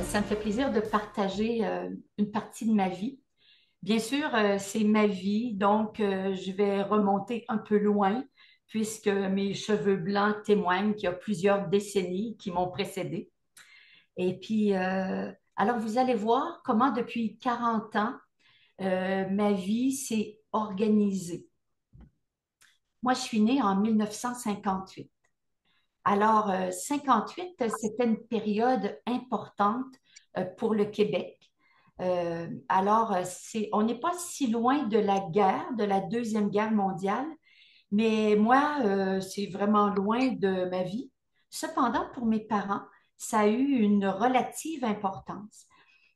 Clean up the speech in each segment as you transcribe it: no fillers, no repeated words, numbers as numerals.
Ça me fait plaisir de partager une partie de ma vie. Bien sûr, c'est ma vie, donc je vais remonter un peu loin puisque mes cheveux blancs témoignent qu'il y a plusieurs décennies qui m'ont précédé. Et puis, alors vous allez voir comment depuis 40 ans, ma vie s'est organisée. Moi, je suis née en 1958. Alors, 58, c'était une période importante pour le Québec. On n'est pas si loin de la guerre, de la Deuxième Guerre mondiale, mais moi, c'est vraiment loin de ma vie. Cependant, pour mes parents, ça a eu une relative importance.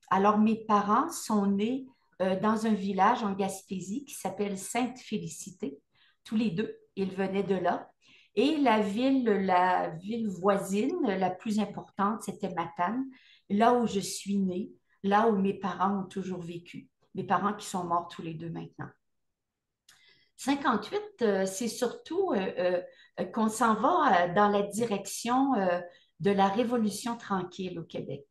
Alors, mes parents sont nés dans un village en Gaspésie qui s'appelle Sainte-Félicité. Tous les deux, ils venaient de là. Et la ville voisine, la plus importante, c'était Matane, là où je suis née, là où mes parents ont toujours vécu. Mes parents qui sont morts tous les deux maintenant. 58, c'est surtout qu'on s'en va dans la direction de la Révolution tranquille au Québec.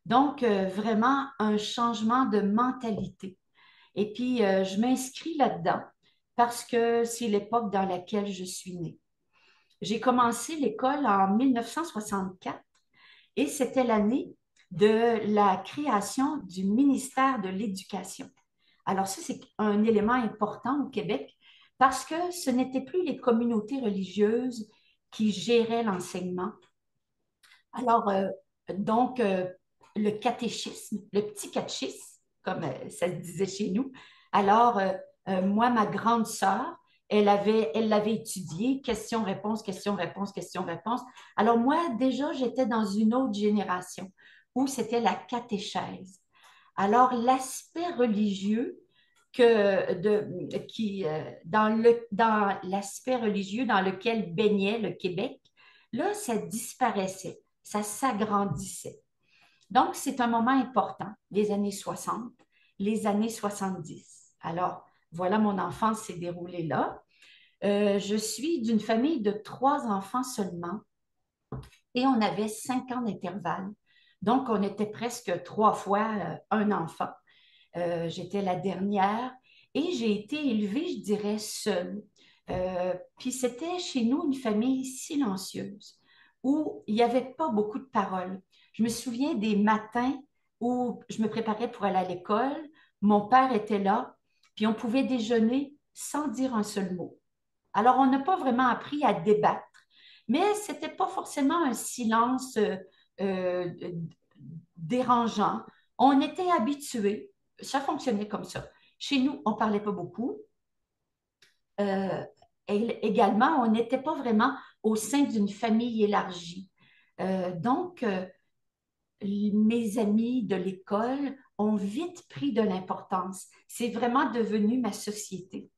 Donc, vraiment un changement de mentalité. Et puis, je m'inscris là-dedans parce que c'est l'époque dans laquelle je suis née. J'ai commencé l'école en 1964 et c'était l'année de la création du ministère de l'Éducation. Alors ça, c'est un élément important au Québec parce que ce n'étaient plus les communautés religieuses qui géraient l'enseignement. Alors, donc, le catéchisme, le petit catéchisme, comme ça se disait chez nous. Alors, moi, ma grande sœur, elle l'avait étudié, question-réponse, question-réponse, question-réponse. Alors, moi, déjà, j'étais dans une autre génération où c'était la catéchèse. Alors, l'aspect religieux dans l'aspect religieux dans lequel baignait le Québec, là, ça disparaissait, ça s'agrandissait. Donc, c'est un moment important, les années 60, les années 70. Alors, voilà, mon enfance s'est déroulée là. Je suis d'une famille de trois enfants seulement et on avait 5 ans d'intervalle. Donc, on était presque trois fois un enfant. J'étais la dernière et j'ai été élevée, je dirais, seule. Puis c'était chez nous une famille silencieuse où il n'y avait pas beaucoup de paroles. Je me souviens des matins où je me préparais pour aller à l'école, mon père était là, puis on pouvait déjeuner sans dire un seul mot. Alors, on n'a pas vraiment appris à débattre, mais ce n'était pas forcément un silence euh, dérangeant. On était habitués, ça fonctionnait comme ça. Chez nous, on ne parlait pas beaucoup. Euh, et également, on n'était pas vraiment au sein d'une famille élargie. Donc, mes amis de l'école ont vite pris de l'importance. C'est vraiment devenu ma société.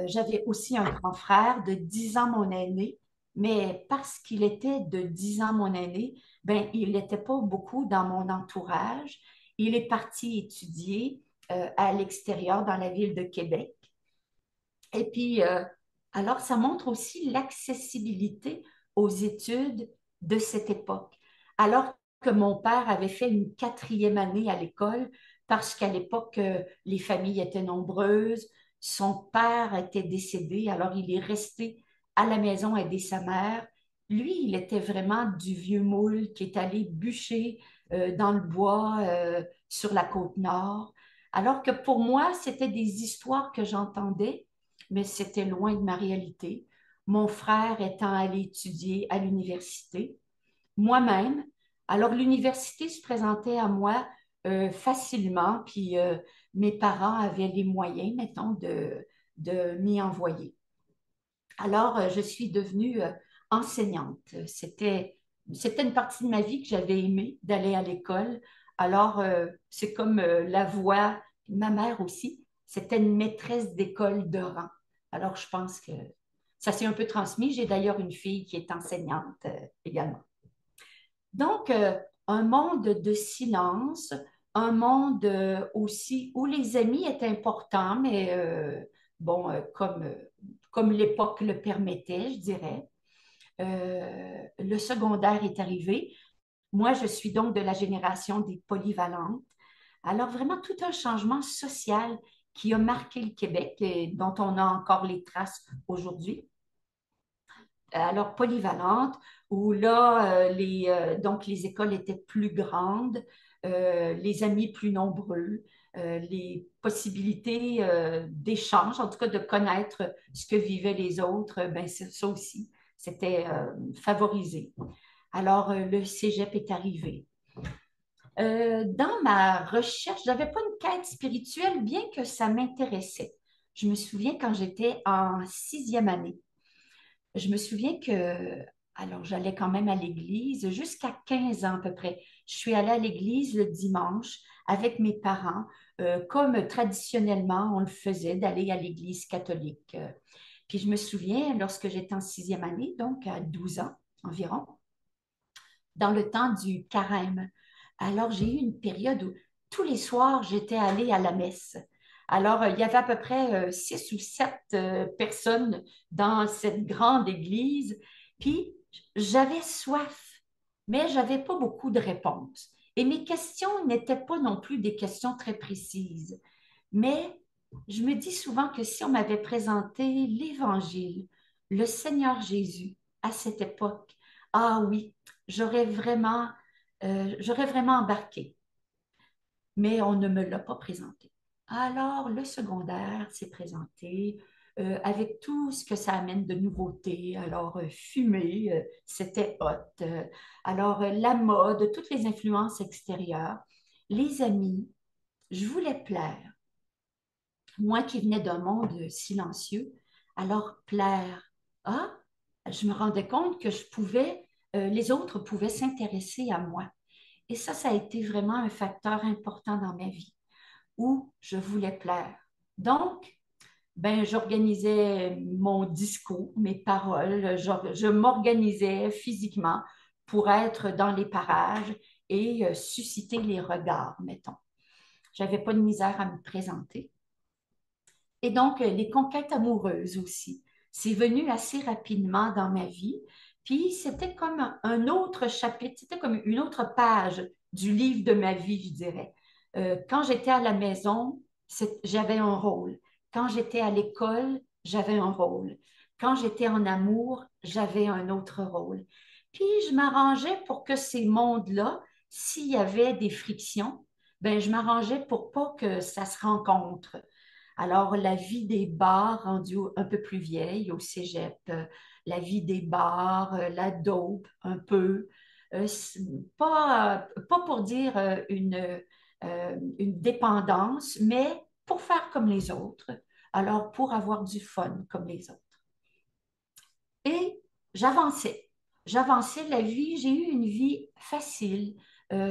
J'avais aussi un grand frère de 10 ans mon aîné, mais parce qu'il était de 10 ans mon aîné, ben, il n'était pas beaucoup dans mon entourage. Il est parti étudier à l'extérieur dans la ville de Québec. Et puis, alors, ça montre aussi l'accessibilité aux études de cette époque. Alors que mon père avait fait une quatrième année à l'école, parce qu'à l'époque, les familles étaient nombreuses, son père était décédé, alors il est resté à la maison aider sa mère. Lui, il était vraiment du vieux moule qui est allé bûcher dans le bois sur la côte nord. Alors que pour moi, c'était des histoires que j'entendais mais c'était loin de ma réalité. Mon frère étant allé étudier à l'université, moi-même. Alors, l'université se présentait à moi facilement, puis mes parents avaient les moyens, mettons, de m'y envoyer. Alors, je suis devenue enseignante. C'était une partie de ma vie que j'avais aimé d'aller à l'école. Alors, c'est comme la voix, ma mère aussi, c'était une maîtresse d'école de rang. Alors, je pense que ça s'est un peu transmis. J'ai d'ailleurs une fille qui est enseignante également. Donc, un monde de silence, un monde aussi où les amis étaient importants, mais bon, comme l'époque le permettait, je dirais. Le secondaire est arrivé. Moi, je suis donc de la génération des polyvalentes. Alors, vraiment, tout un changement social qui a marqué le Québec et dont on a encore les traces aujourd'hui. Alors, polyvalente, où là, donc les écoles étaient plus grandes, les amis plus nombreux, les possibilités d'échange, en tout cas de connaître ce que vivaient les autres, ben, ça aussi, c'était favorisé. Alors, le cégep est arrivé. Dans ma recherche, je n'avais pas une quête spirituelle, bien que ça m'intéressait. Je me souviens quand j'étais en sixième année, je me souviens que, alors j'allais quand même à l'église jusqu'à 15 ans à peu près. Je suis allée à l'église le dimanche avec mes parents, comme traditionnellement on le faisait, d'aller à l'église catholique. Puis je me souviens, lorsque j'étais en sixième année, donc à 12 ans environ, dans le temps du carême. Alors, j'ai eu une période où tous les soirs, j'étais allée à la messe. Alors, il y avait à peu près 6 ou 7 personnes dans cette grande église. Puis, j'avais soif, mais je n'avais pas beaucoup de réponses. Et mes questions n'étaient pas non plus des questions très précises. Mais je me dis souvent que si on m'avait présenté l'Évangile, le Seigneur Jésus, à cette époque, ah oui, j'aurais vraiment, j'aurais vraiment embarqué, mais on ne me l'a pas présenté. Alors, le secondaire s'est présenté avec tout ce que ça amène de nouveautés. Alors, fumer, c'était hot. Alors, la mode, toutes les influences extérieures, les amis, je voulais plaire. Moi qui venais d'un monde silencieux, alors plaire. Ah, je me rendais compte que les autres pouvaient s'intéresser à moi. Et ça a été vraiment un facteur important dans ma vie, où je voulais plaire. Donc, ben, j'organisais mon discours, mes paroles, je m'organisais physiquement pour être dans les parages et susciter les regards, mettons. J'avais pas de misère à me présenter. Et donc, les conquêtes amoureuses aussi. C'est venu assez rapidement dans ma vie. Puis, c'était comme un autre chapitre, c'était comme une autre page du livre de ma vie, je dirais. Quand j'étais à la maison, j'avais un rôle. Quand j'étais à l'école, j'avais un rôle. Quand j'étais en amour, j'avais un autre rôle. Puis, je m'arrangeais pour que ces mondes-là, s'il y avait des frictions, ben, je m'arrangeais pour pas que ça se rencontre. Alors, la vie des bars rendue un peu plus vieille au cégep, la vie des bars, la dope un peu, pas pour dire une dépendance, mais pour faire comme les autres. Alors, pour avoir du fun comme les autres. Et j'avançais. J'avançais la vie. J'ai eu une vie facile,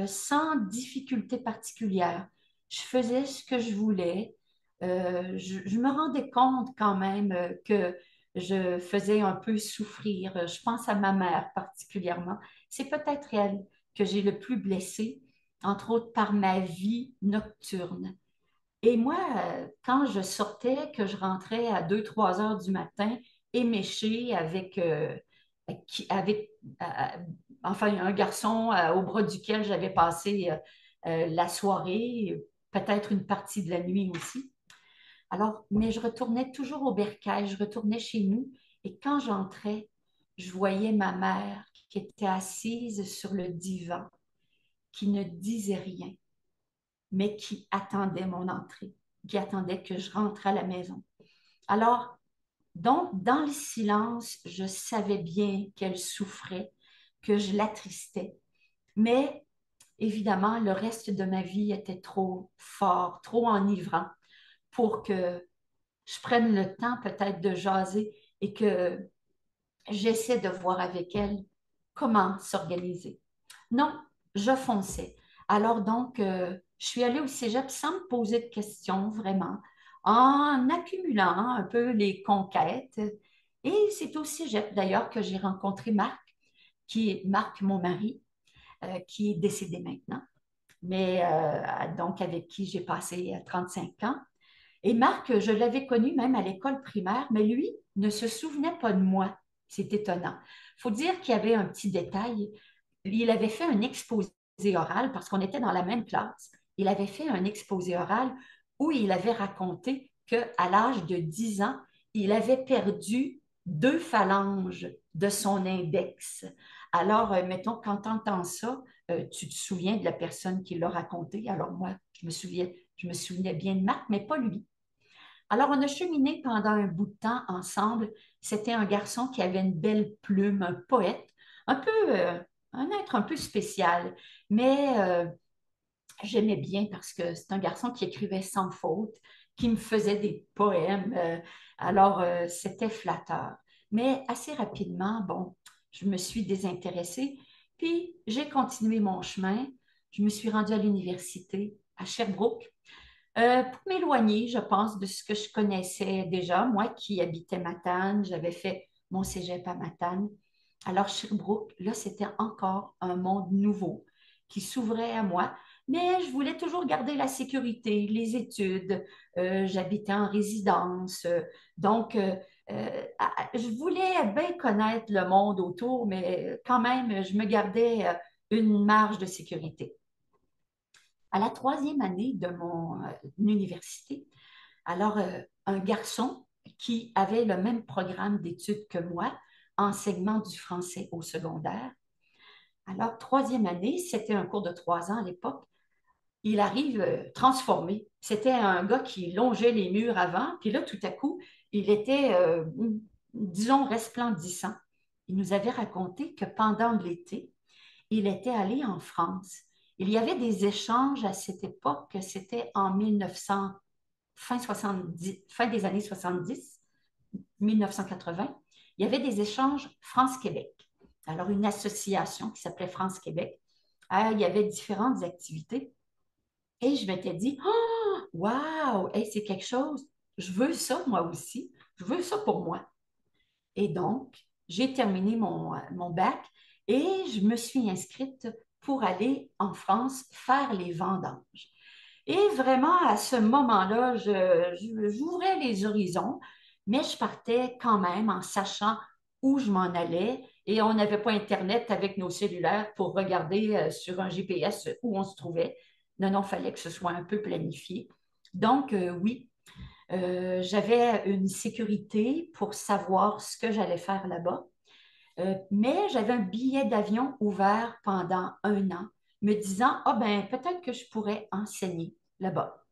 sans difficulté particulière. Je faisais ce que je voulais. Je me rendais compte quand même que je faisais un peu souffrir. Je pense à ma mère particulièrement. C'est peut-être elle que j'ai le plus blessée, entre autres par ma vie nocturne. Et moi, quand je sortais, que je rentrais à 2, 3 heures du matin, éméchée avec enfin, un garçon au bras duquel j'avais passé la soirée, peut-être une partie de la nuit aussi. Alors, mais je retournais toujours au bercail, je retournais chez nous, et quand j'entrais, je voyais ma mère qui était assise sur le divan, qui ne disait rien, mais qui attendait mon entrée, qui attendait que je rentre à la maison. Alors, donc, dans le silence, je savais bien qu'elle souffrait, que je l'attristais, mais évidemment, le reste de ma vie était trop fort, trop enivrant pour que je prenne le temps peut-être de jaser et que j'essaie de voir avec elle comment s'organiser. Non, je fonçais. Alors donc, je suis allée au cégep sans me poser de questions, vraiment, en accumulant un peu les conquêtes. Et c'est au cégep d'ailleurs que j'ai rencontré Marc, qui est Marc, mon mari, qui est décédé maintenant, mais donc avec qui j'ai passé 35 ans. Et Marc, je l'avais connu même à l'école primaire, mais lui ne se souvenait pas de moi. C'est étonnant. Il faut dire qu'il y avait un petit détail. il avait fait un exposé oral parce qu'on était dans la même classe. Il avait fait un exposé oral où il avait raconté qu'à l'âge de 10 ans, il avait perdu deux phalanges de son index. Alors, mettons, quand tu entends ça, tu te souviens de la personne qui l'a raconté. Alors, moi, je me souvenais bien de Marc, mais pas lui. Alors, on a cheminé pendant un bout de temps ensemble. C'était un garçon qui avait une belle plume, un poète, un peu, un être un peu spécial, mais j'aimais bien parce que c'est un garçon qui écrivait sans faute, qui me faisait des poèmes. Alors, c'était flatteur. Mais assez rapidement, bon, je me suis désintéressée, puis j'ai continué mon chemin. Je me suis rendue à l'université à Sherbrooke pour m'éloigner, je pense, de ce que je connaissais déjà. Moi qui habitais Matane, j'avais fait mon cégep à Matane. Alors, Sherbrooke, là, c'était encore un monde nouveau qui s'ouvrait à moi, mais je voulais toujours garder la sécurité, les études. J'habitais en résidence, donc je voulais bien connaître le monde autour, mais quand même, je me gardais une marge de sécurité. À la troisième année de mon université, alors un garçon qui avait le même programme d'études que moi, enseignement du français au secondaire. Alors, troisième année, c'était un cours de 3 ans à l'époque. Il arrive transformé. C'était un gars qui longeait les murs avant, puis là, tout à coup, il était, disons, resplendissant. Il nous avait raconté que pendant l'été, il était allé en France. Il y avait des échanges à cette époque, c'était en 1900, fin 70, fin des années 70, 1980. Il y avait des échanges France-Québec. Alors, une association qui s'appelait France-Québec. Il y avait différentes activités. Et je m'étais dit, oh, wow, hey, c'est quelque chose. Je veux ça, moi aussi. Je veux ça pour moi. Et donc, j'ai terminé mon bac et je me suis inscrite pour aller en France faire les vendanges. Et vraiment, à ce moment-là, j'ouvrais les horizons, mais je partais quand même en sachant où je m'en allais et on n'avait pas Internet avec nos cellulaires pour regarder sur un GPS où on se trouvait. Non, non, il fallait que ce soit un peu planifié. Donc, oui, j'avais une sécurité pour savoir ce que j'allais faire là-bas. Mais j'avais un billet d'avion ouvert pendant 1 an, me disant, ah ben, peut-être que je pourrais enseigner là-bas.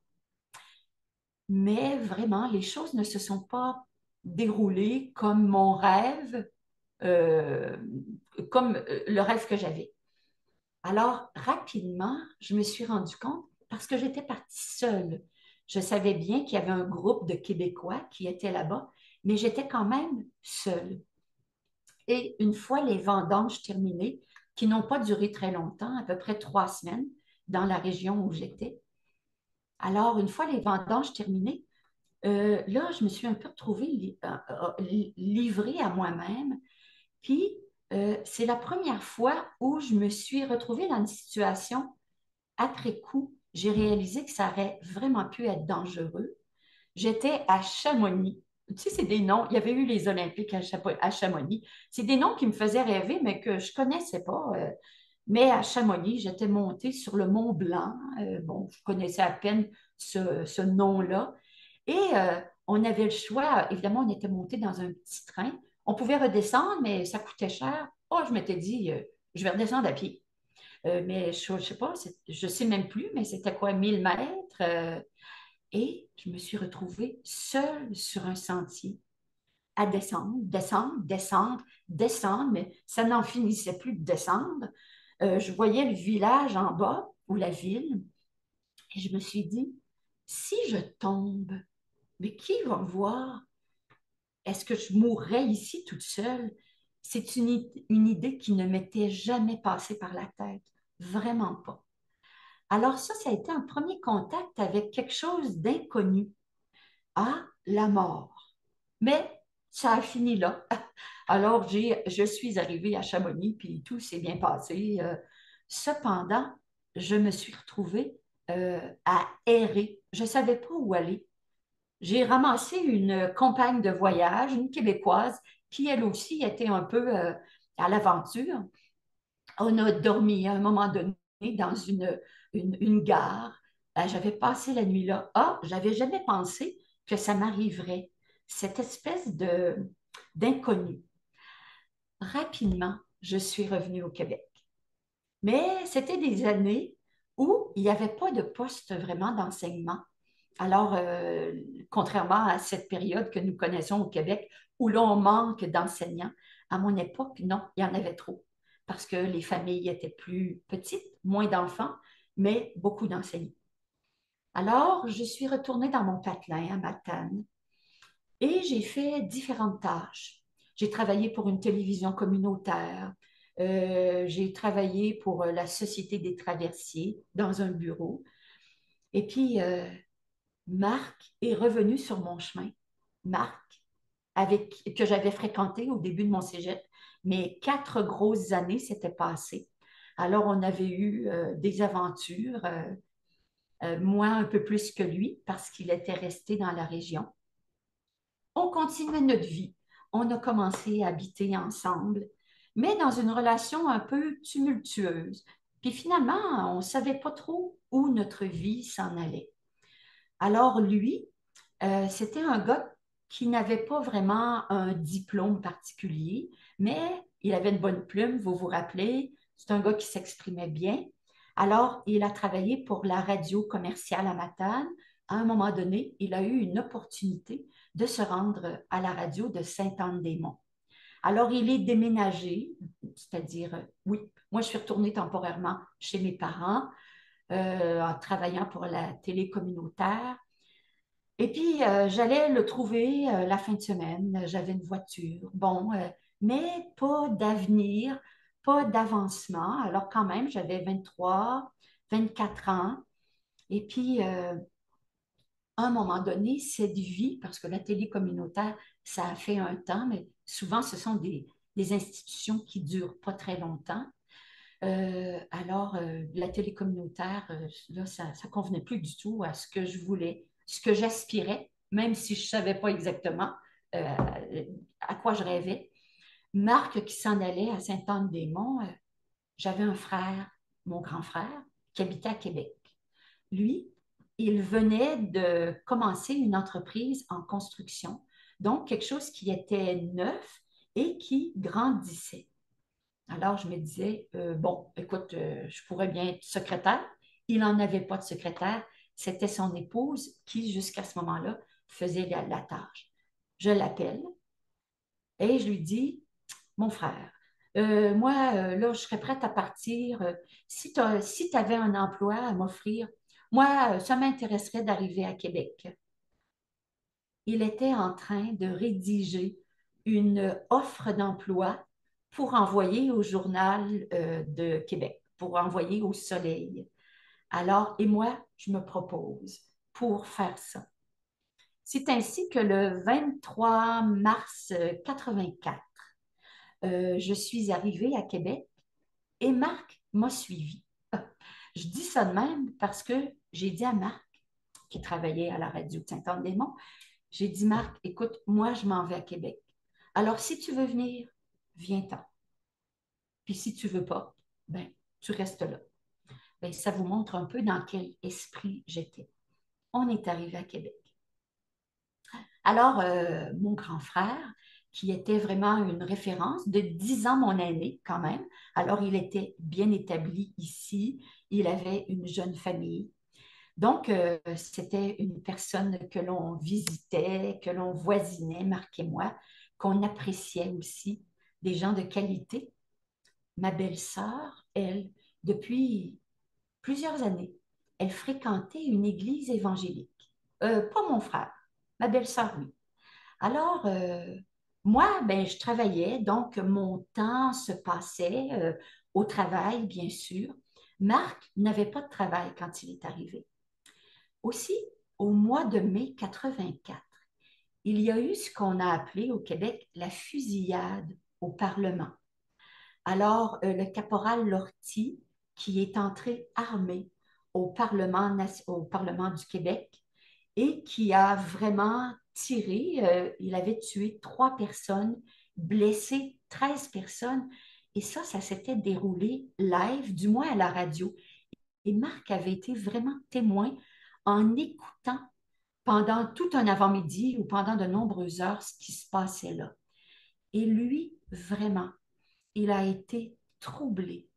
Mais vraiment, les choses ne se sont pas déroulées comme mon rêve, euh, comme le rêve que j'avais. Alors, rapidement, je me suis rendu compte, parce que j'étais partie seule. Je savais bien qu'il y avait un groupe de Québécois qui étaient là-bas, mais j'étais quand même seule. Et une fois les vendanges terminées, qui n'ont pas duré très longtemps, à peu près 3 semaines, dans la région où j'étais, alors une fois les vendanges terminées, là, je me suis un peu retrouvée livrée à moi-même. Puis, c'est la première fois où je me suis retrouvée dans une situation, après coup, j'ai réalisé que ça aurait vraiment pu être dangereux. J'étais à Chamonix. Tu sais, c'est des noms. Il y avait eu les Olympiques à Chamonix. C'est des noms qui me faisaient rêver, mais que je ne connaissais pas. Mais à Chamonix, j'étais montée sur le Mont Blanc. Bon, je connaissais à peine ce nom-là. Et on avait le choix. Évidemment, on était monté dans un petit train. On pouvait redescendre, mais ça coûtait cher. Oh, je m'étais dit, je vais redescendre à pied. Mais je ne sais pas, je ne sais même plus, mais c'était quoi, 1 000 mètres? Et je me suis retrouvée seule sur un sentier à descendre, descendre, descendre, descendre, mais ça n'en finissait plus de descendre. Je voyais le village en bas ou la ville et je me suis dit, si je tombe, mais qui va me voir? Est-ce que je mourrais ici toute seule? C'est une idée qui ne m'était jamais passée par la tête, vraiment pas. Alors ça a été un premier contact avec quelque chose d'inconnu. À la mort. Mais ça a fini là. Alors, je suis arrivée à Chamonix, puis tout s'est bien passé. Cependant, je me suis retrouvée à errer. Je ne savais pas où aller. J'ai ramassé une compagne de voyage, une Québécoise, qui elle aussi était un peu à l'aventure. On a dormi à un moment donné dans une gare. J'avais passé la nuit là. Ah, j'avais jamais pensé que ça m'arriverait, cette espèce d'inconnu. Rapidement, je suis revenue au Québec. Mais c'était des années où il n'y avait pas de poste vraiment d'enseignement. Alors, contrairement à cette période que nous connaissons au Québec, où l'on manque d'enseignants, à mon époque, non, il y en avait trop, parce que les familles étaient plus petites, moins d'enfants, mais beaucoup d'enseignants. Alors, je suis retournée dans mon patelin à Matane et j'ai fait différentes tâches. J'ai travaillé pour une télévision communautaire. J'ai travaillé pour la Société des traversiers dans un bureau. Et puis, Marc est revenu sur mon chemin. Marc, que j'avais fréquenté au début de mon cégep, mais 4 grosses années s'étaient passées. Alors, on avait eu des aventures, moi un peu plus que lui, parce qu'il était resté dans la région. On continuait notre vie. On a commencé à habiter ensemble, mais dans une relation un peu tumultueuse. Puis finalement, on ne savait pas trop où notre vie s'en allait. Alors lui, c'était un gars qui n'avait pas vraiment un diplôme particulier, mais il avait une bonne plume, vous vous rappelez. C'est un gars qui s'exprimait bien. Alors, il a travaillé pour la radio commerciale à Matane. À un moment donné, il a eu une opportunité de se rendre à la radio de Sainte-Anne-des-Monts. Alors, il est déménagé, c'est-à-dire, oui, moi, je suis retournée temporairement chez mes parents en travaillant pour la télé communautaire. Et puis, j'allais le trouver la fin de semaine. J'avais une voiture, bon, mais pas d'avenir, pas d'avancement. Alors, quand même, j'avais 23, 24 ans. Et puis, à un moment donné, cette vie, parce que la télé communautaire, ça a fait un temps, mais souvent, ce sont des institutions qui ne durent pas très longtemps. Alors, la télé communautaire, là, ça ne convenait plus du tout à ce que je voulais, ce que j'aspirais, même si je ne savais pas exactement euh, à quoi je rêvais. Marc qui s'en allait à Sainte-Anne-des-Monts, j'avais un frère, mon grand frère, qui habitait à Québec. Lui, il venait de commencer une entreprise en construction, donc quelque chose qui était neuf et qui grandissait. Alors, je me disais, bon, écoute, je pourrais bien être secrétaire. Il n'en avait pas de secrétaire. C'était son épouse qui, jusqu'à ce moment-là, faisait la tâche. Je l'appelle et je lui dis, mon frère, moi, là, je serais prête à partir. Si tu avais un emploi à m'offrir, moi, ça m'intéresserait d'arriver à Québec. Il était en train de rédiger une offre d'emploi pour envoyer au journal de Québec, pour envoyer au Soleil. Alors, et moi, je me propose pour faire ça. C'est ainsi que le 23 mars 84, je suis arrivée à Québec et Marc m'a suivi. Je dis ça de même parce que j'ai dit à Marc, qui travaillait à la radio de Saint-Anne-des-Monts, j'ai dit, Marc, écoute, moi, je m'en vais à Québec. Alors, si tu veux venir, viens-t'en. Puis si tu veux pas, ben, tu restes là. Ben, ça vous montre un peu dans quel esprit j'étais. On est arrivé à Québec. Alors, mon grand frère, qui était vraiment une référence, de 10 ans mon aîné quand même, alors il était bien établi ici, il avait une jeune famille. Donc, c'était une personne que l'on visitait, que l'on voisinait, Marc et moi, qu'on appréciait aussi, des gens de qualité. Ma belle-sœur, elle, depuis plusieurs années, elle fréquentait une église évangélique. Pas mon frère, ma belle-sœur, oui. Alors, moi, ben, je travaillais, donc mon temps se passait au travail, bien sûr. Marc n'avait pas de travail quand il est arrivé. Aussi, au mois de mai 84, il y a eu ce qu'on a appelé au Québec la fusillade au Parlement. Alors, le caporal Lortie, qui est entré armé au Parlement du Québec et qui a vraiment tiré, il avait tué 3 personnes, blessé 13 personnes Et ça s'était déroulé live, du moins à la radio. Et Marc avait été vraiment témoin en écoutant pendant tout un avant-midi ou pendant de nombreuses heures ce qui se passait là. Et lui, vraiment, il a été troublé.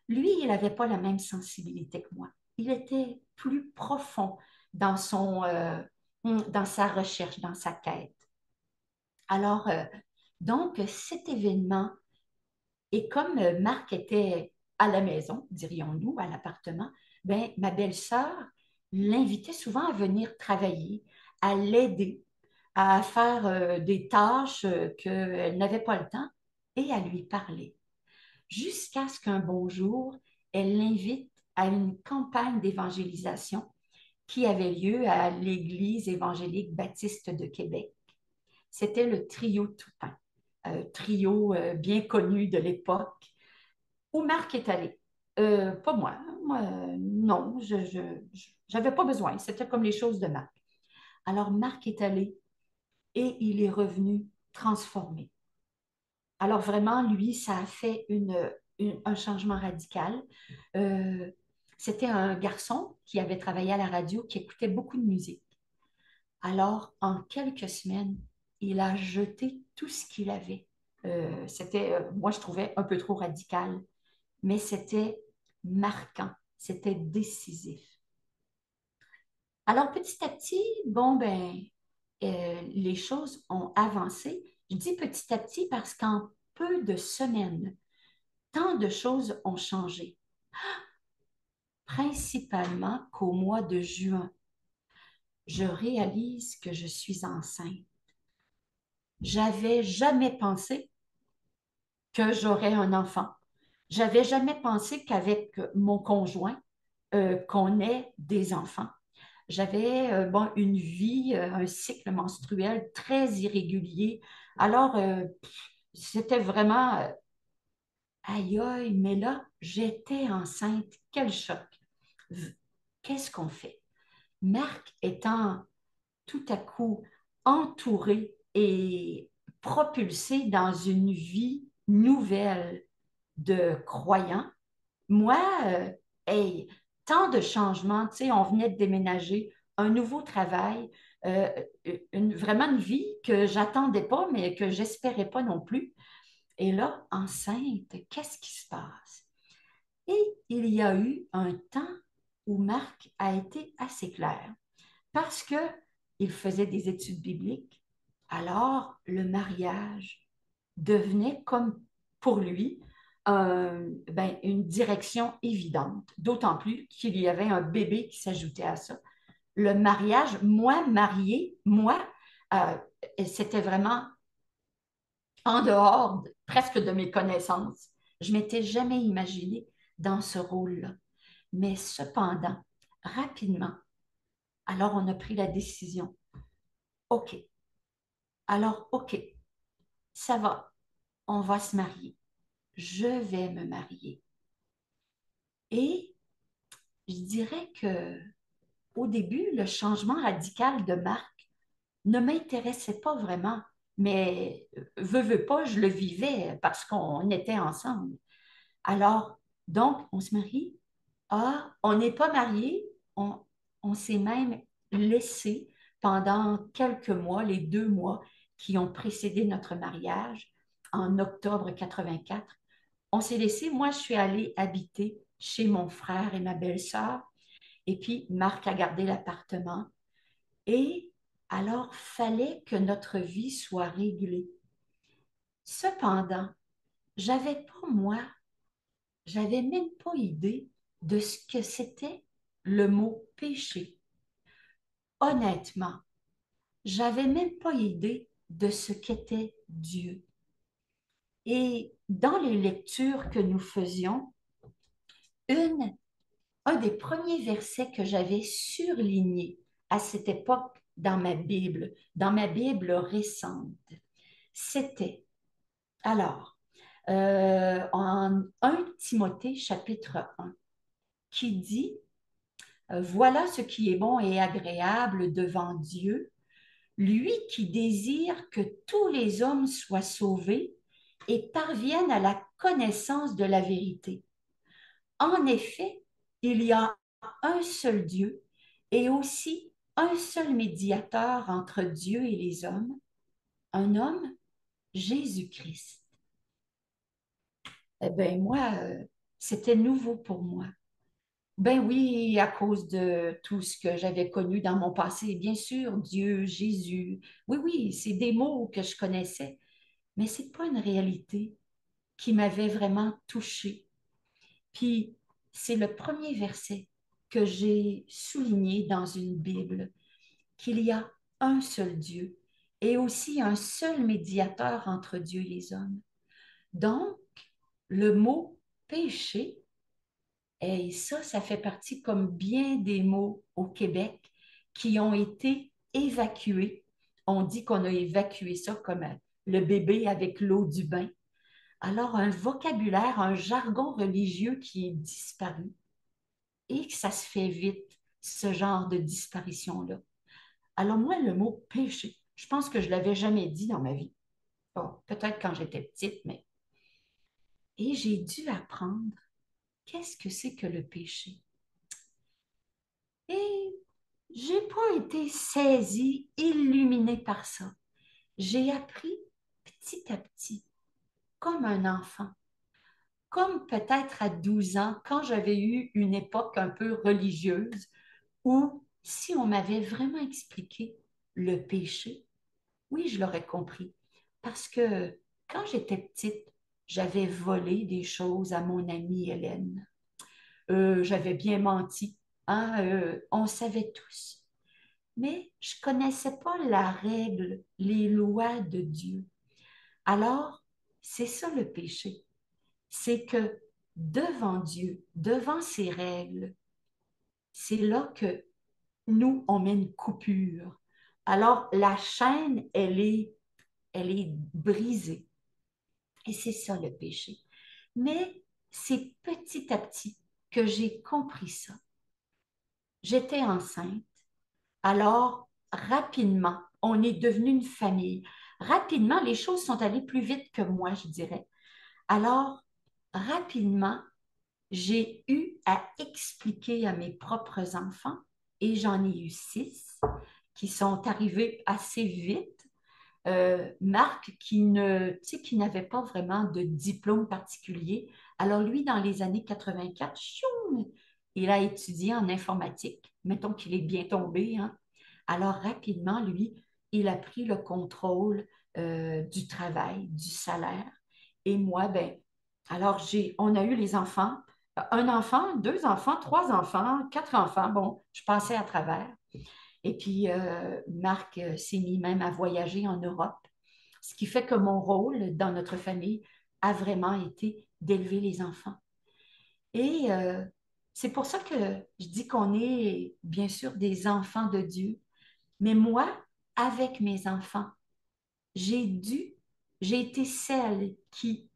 Lui, il n'avait pas la même sensibilité que moi. Il était plus profond dans dans sa recherche, dans sa quête. Alors, donc, cet événement, et comme Marc était à la maison, dirions-nous, à l'appartement, ben, ma belle-sœur l'invitait souvent à venir travailler, à l'aider, à faire des tâches qu'elle n'avait pas le temps et à lui parler. Jusqu'à ce qu'un beau jour, elle l'invite à une campagne d'évangélisation qui avait lieu à l'Église évangélique baptiste de Québec. C'était le trio Toupin, trio bien connu de l'époque, où Marc est allé. Pas moi. Moi, non, je n'avais pas besoin. C'était comme les choses de Marc. Alors, Marc est allé et il est revenu transformé. Alors, vraiment, lui, ça a fait un changement radical. Euh, C'était un garçon qui avait travaillé à la radio, qui écoutait beaucoup de musique. Alors, en quelques semaines, il a jeté tout ce qu'il avait. Moi, je trouvais un peu trop radical, mais c'était marquant, c'était décisif. Alors, petit à petit, bon, ben, les choses ont avancé. Je dis petit à petit parce qu'en peu de semaines, tant de choses ont changé, principalement qu'au mois de juin, je réalise que je suis enceinte. J'avais jamais pensé que j'aurais un enfant. J'avais jamais pensé qu'avec mon conjoint, qu'on ait des enfants. J'avais bon, une vie, un cycle menstruel très irrégulier. Alors, c'était vraiment aïe aïe, mais là, j'étais enceinte. Quel choc. Qu'est-ce qu'on fait? Marc étant tout à coup entouré et propulsé dans une vie nouvelle de croyants. Moi, hey, tant de changements, tu sais, on venait de déménager, un nouveau travail, euh, vraiment une vie que j'attendais pas, mais que j'espérais pas non plus. Et là, enceinte, qu'est-ce qui se passe? Et il y a eu un temps où Marc a été assez clair parce que il faisait des études bibliques. Alors, le mariage devenait comme pour lui ben, une direction évidente, d'autant plus qu'il y avait un bébé qui s'ajoutait à ça. Le mariage, moi, mariée, moi, euh, c'était vraiment en dehors presque de mes connaissances. Je m'étais jamais imaginée dans ce rôle-là. Mais cependant, rapidement, alors on a pris la décision. OK. Alors, OK, ça va. On va se marier. Je vais me marier. Et je dirais que au début, le changement radical de Marc ne m'intéressait pas vraiment, mais veux pas, je le vivais parce qu'on était ensemble. Alors, donc, on se marie. Ah, on n'est pas mariés, on s'est même laissé pendant quelques mois, les 2 mois qui ont précédé notre mariage, en octobre 84. On s'est laissé, moi, je suis allée habiter chez mon frère et ma belle-sœur, et puis Marc a gardé l'appartement. Et alors, fallait que notre vie soit réglée. Cependant, j'avais pas, moi, j'avais même pas idée de ce que c'était le mot péché. Honnêtement, j'avais même pas idée de ce qu'était Dieu. Et dans les lectures que nous faisions, une un des premiers versets que j'avais surligné à cette époque dans ma Bible récente, c'était, alors, en 1 Timothée chapitre 1, qui dit, voilà ce qui est bon et agréable devant Dieu, lui qui désire que tous les hommes soient sauvés et parviennent à la connaissance de la vérité. En effet, il y a un seul Dieu et aussi un seul médiateur entre Dieu et les hommes, un homme, Jésus-Christ. Eh bien, moi, c'était nouveau pour moi. Ben oui, à cause de tout ce que j'avais connu dans mon passé, bien sûr, Dieu, Jésus. Oui, oui, c'est des mots que je connaissais, mais c'est pas une réalité qui m'avait vraiment touchée. Puis, c'est le premier verset que j'ai souligné dans une Bible, qu'il y a un seul Dieu et aussi un seul médiateur entre Dieu et les hommes. Donc, le mot péché, et ça fait partie comme bien des mots au Québec qui ont été évacués. On dit qu'on a évacué ça comme le bébé avec l'eau du bain. Alors, un vocabulaire, un jargon religieux qui est disparu et que ça se fait vite, ce genre de disparition-là. Alors, moi, le mot péché, je pense que je ne l'avais jamais dit dans ma vie. Bon, peut-être quand j'étais petite, mais. Et j'ai dû apprendre qu'est-ce que c'est que le péché. Et j'ai pas été saisie, illuminée par ça. J'ai appris petit à petit, comme un enfant, comme peut-être à 12 ans, quand j'avais eu une époque un peu religieuse, où si on m'avait vraiment expliqué le péché, oui, je l'aurais compris. Parce que quand j'étais petite, j'avais volé des choses à mon amie Hélène. J'avais bien menti, hein, on savait tous. Mais je ne connaissais pas la règle, les lois de Dieu. Alors, c'est ça le péché. C'est que devant Dieu, devant ses règles, c'est là que nous, on met une coupure. Alors, la chaîne, elle est brisée. Et c'est ça le péché. Mais c'est petit à petit que j'ai compris ça. J'étais enceinte. Alors, rapidement, on est devenu une famille. Rapidement, les choses sont allées plus vite que moi, je dirais. Alors, rapidement, j'ai eu à expliquer à mes propres enfants, et j'en ai eu 6 qui sont arrivés assez vite. Marc, tu sais, qui n'avait pas vraiment de diplôme particulier. Alors lui, dans les années 84, choum, il a étudié en informatique. Mettons qu'il est bien tombé, hein. Alors rapidement, lui, il a pris le contrôle du travail, du salaire. Et moi, ben, alors on a eu les enfants, un enfant, deux enfants, trois enfants, quatre enfants. Bon, je passais à travers. Et puis, Marc s'est mis même à voyager en Europe, ce qui fait que mon rôle dans notre famille a vraiment été d'élever les enfants. Et c'est pour ça que je dis qu'on est bien sûr des enfants de Dieu. Mais moi, avec mes enfants, j'ai dû, j'ai été celle qui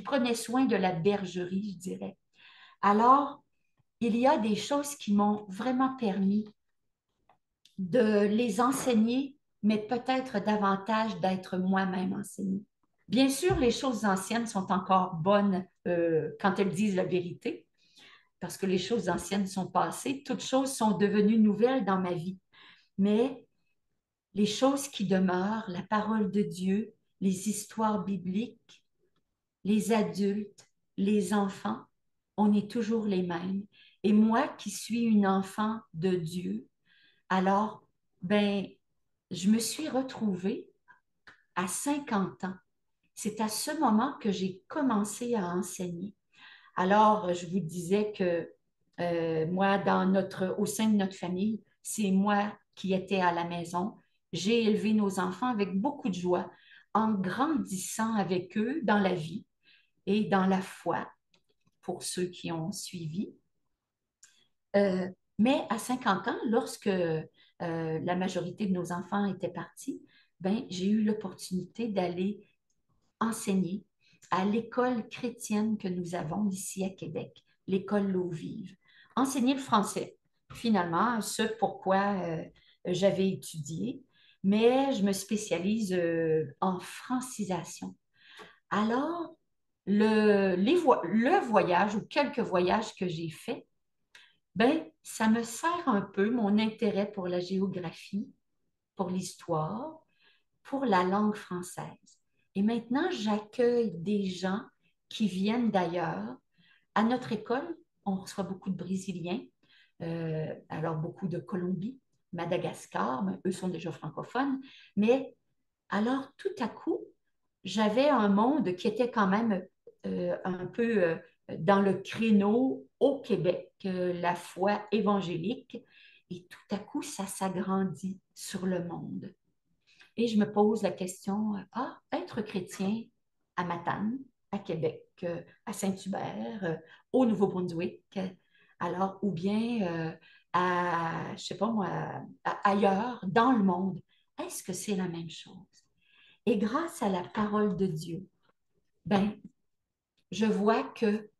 prenait soin de la bergerie, je dirais. Alors, il y a des choses qui m'ont vraiment permis de les enseigner, mais peut-être davantage d'être moi-même enseignée. Bien sûr, les choses anciennes sont encore bonnes quand elles disent la vérité, parce que les choses anciennes sont passées, toutes choses sont devenues nouvelles dans ma vie. Mais les choses qui demeurent, la parole de Dieu, les histoires bibliques, les adultes, les enfants, on est toujours les mêmes. Et moi qui suis une enfant de Dieu, alors, ben, je me suis retrouvée à 50 ans. C'est à ce moment que j'ai commencé à enseigner. Alors, je vous disais que moi, au sein de notre famille, c'est moi qui étais à la maison. J'ai élevé nos enfants avec beaucoup de joie, en grandissant avec eux dans la vie et dans la foi, pour ceux qui ont suivi. Euh, mais à 50 ans, lorsque la majorité de nos enfants étaient partis, ben, j'ai eu l'opportunité d'aller enseigner à l'école chrétienne que nous avons ici à Québec, l'école L'Eau Vive. Enseigner le français, finalement, ce pourquoi j'avais étudié. mais je me spécialise en francisation. Alors, le voyage ou quelques voyages que j'ai faits, ben, ça me sert un peu mon intérêt pour la géographie, pour l'histoire, pour la langue française. Et maintenant, j'accueille des gens qui viennent d'ailleurs. À notre école, on reçoit beaucoup de Brésiliens, alors beaucoup de Colombie, Madagascar, mais eux sont déjà francophones. Mais alors, tout à coup, j'avais un monde qui était quand même un peu dans le créneau au Québec, la foi évangélique. Et tout à coup, ça s'agrandit sur le monde. Et je me pose la question, être chrétien à Matane, à Québec, à Saint-Hubert, au Nouveau-Brunswick, alors, ou bien je sais pas moi, ailleurs, dans le monde, est-ce que c'est la même chose? Et grâce à la parole de Dieu, ben, je vois que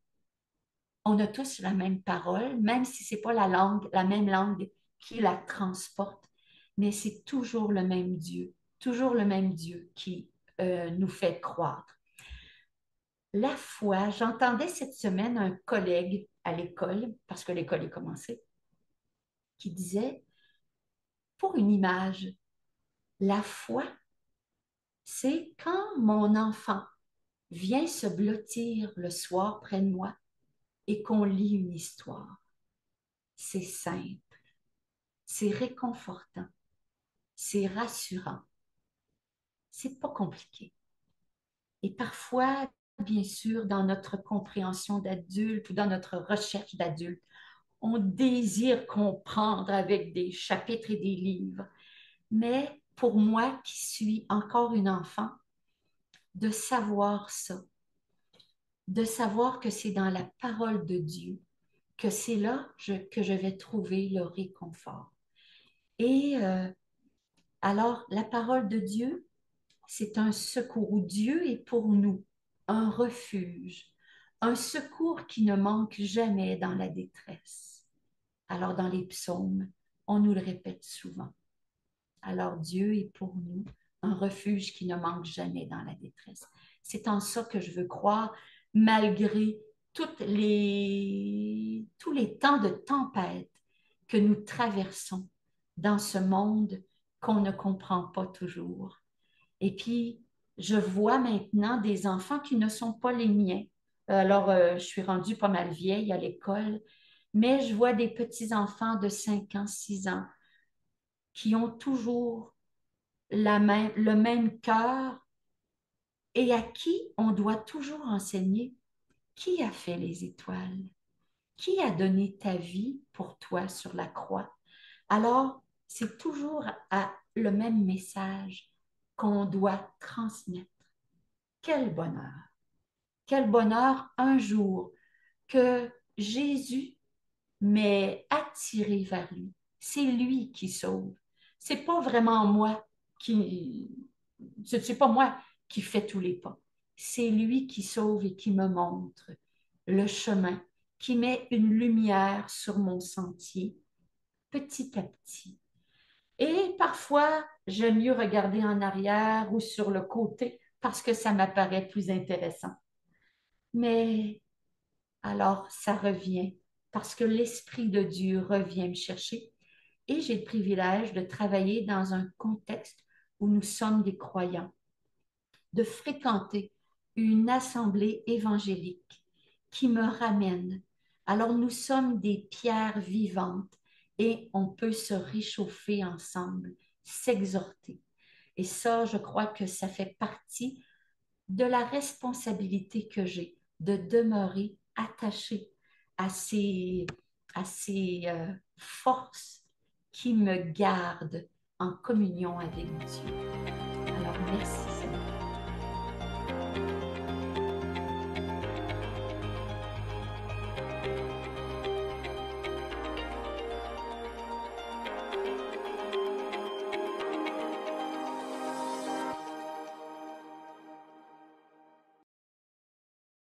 on a tous la même parole, même si c'est pas la langue, la même langue qui la transporte, mais c'est toujours le même Dieu qui nous fait croire. La foi, j'entendais cette semaine un collègue à l'école, parce que l'école est commencée, qui disait, pour une image, la foi, c'est quand mon enfant vient se blottir le soir près de moi et qu'on lit une histoire. C'est simple, c'est réconfortant, c'est rassurant, c'est pas compliqué. Et parfois, bien sûr, dans notre compréhension d'adulte ou dans notre recherche d'adulte, on désire comprendre avec des chapitres et des livres. Mais pour moi, qui suis encore une enfant, de savoir ça, de savoir que c'est dans la parole de Dieu, que c'est là que je vais trouver le réconfort. Et alors, la parole de Dieu, c'est un secours où Dieu est pour nous un refuge, un secours qui ne manque jamais dans la détresse. Alors, dans les psaumes, on nous le répète souvent. Alors, Dieu est pour nous un refuge qui ne manque jamais dans la détresse. C'est en ça que je veux croire, malgré tous les temps de tempête que nous traversons dans ce monde qu'on ne comprend pas toujours. Et puis, je vois maintenant des enfants qui ne sont pas les miens. Alors, je suis rendue pas mal vieille à l'école, mais je vois des petits-enfants de 5 ans, 6 ans qui ont toujours le même cœur et à qui on doit toujours enseigner qui a fait les étoiles, qui a donné ta vie pour toi sur la croix. Alors, c'est toujours le même message qu'on doit transmettre. Quel bonheur! Quel bonheur un jour que Jésus m'ait attiré vers lui. C'est lui qui sauve. C'est pas vraiment moi qui, c'est pas moi qui fais tous les pas. C'est lui qui sauve et qui me montre le chemin, qui met une lumière sur mon sentier petit à petit. Et parfois, j'aime mieux regarder en arrière ou sur le côté parce que ça m'apparaît plus intéressant. Mais alors, ça revient parce que l'Esprit de Dieu revient me chercher et j'ai le privilège de travailler dans un contexte où nous sommes des croyants, de fréquenter une assemblée évangélique qui me ramène. Alors, nous sommes des pierres vivantes et on peut se réchauffer ensemble, s'exhorter. Et ça, je crois que ça fait partie de la responsabilité que j'ai de demeurer attaché à ces forces qui me gardent en communion avec Dieu. Alors, merci.